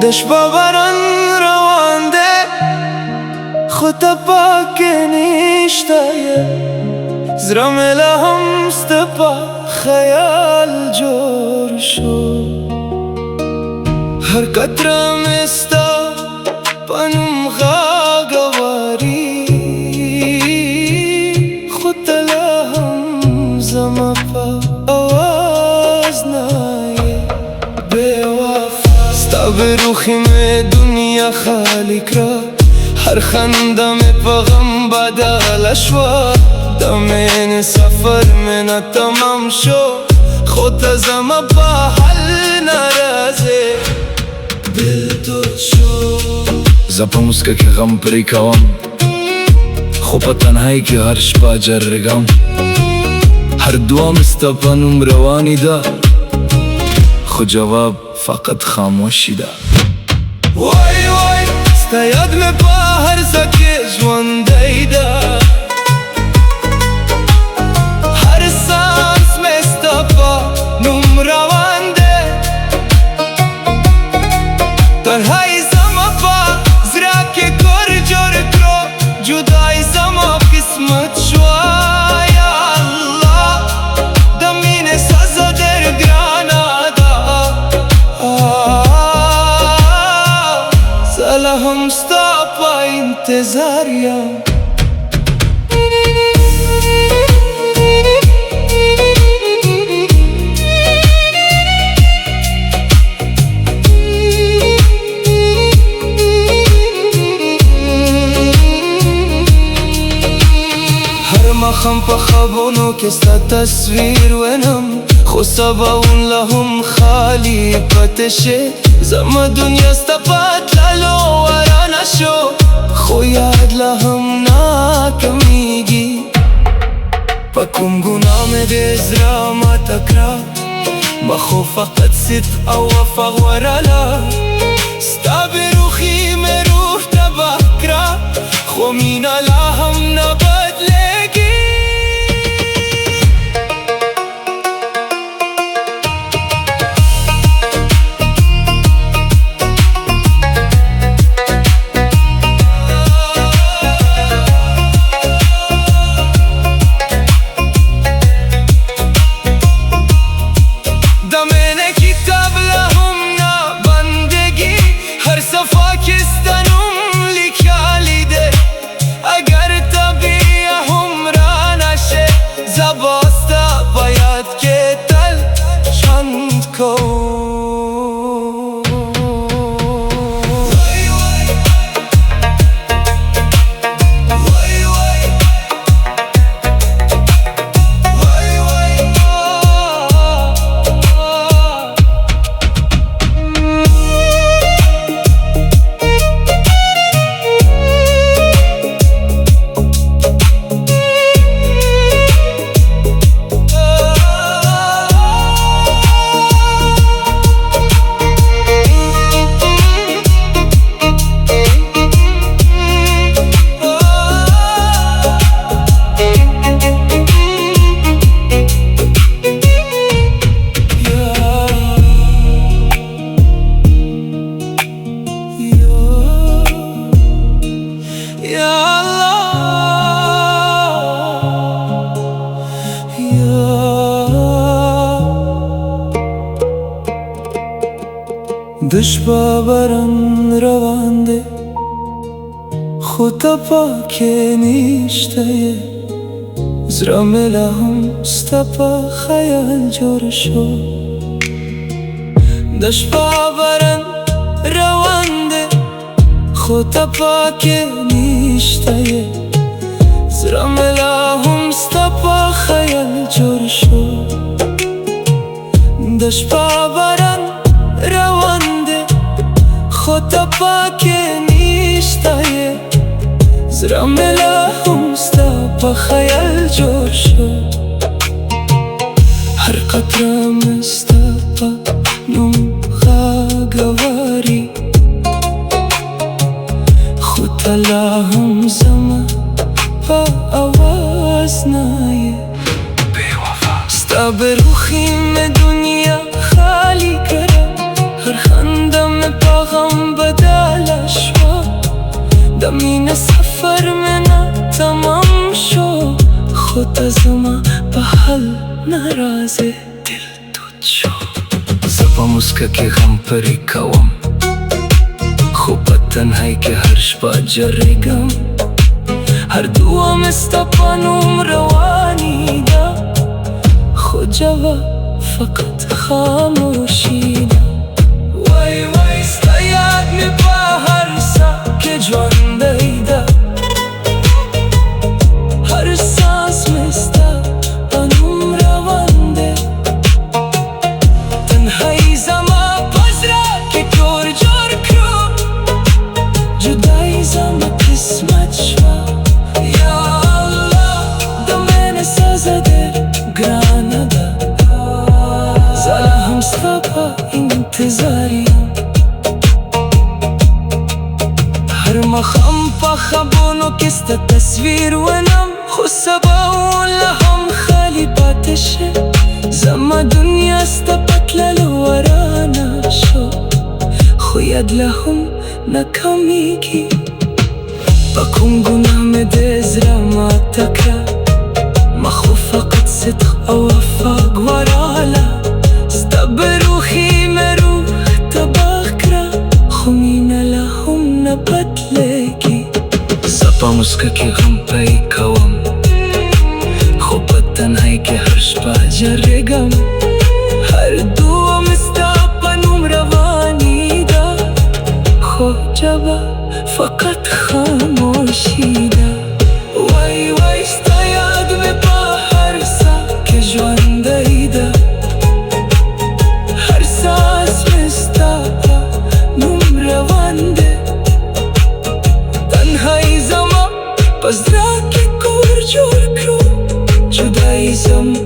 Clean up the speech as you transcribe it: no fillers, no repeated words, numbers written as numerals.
دشت باوران روان ده خدا پاک نیشتایه زرم الهم استپا خیال جور شو هر قطرم استا پنم غاگواری خود الهم زما پا آواز نایه بے وفا ستا به روخی میں دنیا خالق را هر خنده میں پیغم بدل شوا دم این سفر من تمام شو خود زما پا حل نرازه دل تو شو زپا مسکه که غم پری کوم خو په تنهایی که هر شپه جرگم هر دوام ستا په نوم روانی ده خو جواب فقط خاموشی ده وای وای ستا یاد می په هر څه کې ژوندی ده هر سانس می ستا په نوم روان ده تنهایی زما په زړه کې کور جوړ کړو جدای زما قسمت شوه یا الله د مینې سزا ډېر ګرانه ده زه لا هم ستا په انتظار یم مخم په خوابونو کې ستا تصویر وینم خو سباون لا هم خالی پاتې شي زما دنیا ستا په تللو ورانه شو خو یاد لا هم ناکمیږي په کوم ګناه مې دې زړه ماته کړه ما خو فقط صدق او وفا غوړله ستا بې روخي مې روح تباه کړه خو مینه لا هم نه بدلېږي دشت باوران روان ده خدا پاک نیشته زرا ملا هم ستا په خیال جوړ شو دشت باوران روان ده خدا پاک نیشته زرا ملا هم ستا په خیال جوړ شو دشت باوران روان خدا پاک نیشتایه زرا ملا هم ستا په خیال جوړ شو هر قطرم ستا په نوم غاګواري خود لا هم زما په آواز نایه بے وفا ستا به روخی میں دنیا خالی کرا هر خنده تا زما په حل ناراضه دل تود شو. زه په مسکه کې غم پرې کوم، خو په تنهایی کې هر شپه جرېږم. هر دعا مې ستا په نوم رواني ده، خو جواب فقط خاموشي ده. وای وای ستا یاد مې په هر ساه کې ژوندی ده، هر ساس مې ستا په نوم روان دی. تنهایی زما په زړه کې کور جوړ کړو، جدایي زما قسمت شوه. یا الله د مینې سزا ډېر ګرانه ده، زه لا هم ستا په انتظار یم. هر ماښام په خوبونو کې ستا تصویر وینم، خو سباوون لا هم خالي پاتې شي. زما دنیا ستا په تللو ورانه شو، خو یاد لا هم نه کمیږي. په کوم ګناه مې د زړه ماته کړه، ما خو فقط صدق او وفا ګوراله. ستا بروحي مې روح تباه کړه، خو مینه لا هم نه بدلېږي. زه په مسکه کې غم پرې کوم، خو په تنهایی کې هر شپه جرېږم. هر دعا مې ستا په نوم رواني ده، خو جواب فقط خاموشي ده. وای وای ستا یاد مې په هر ساه کې ژوندی ده، هر ساس مې ستا په نوم روان دی. تنهایی زما په زړه کې کور جوړ کړو، جدایي زما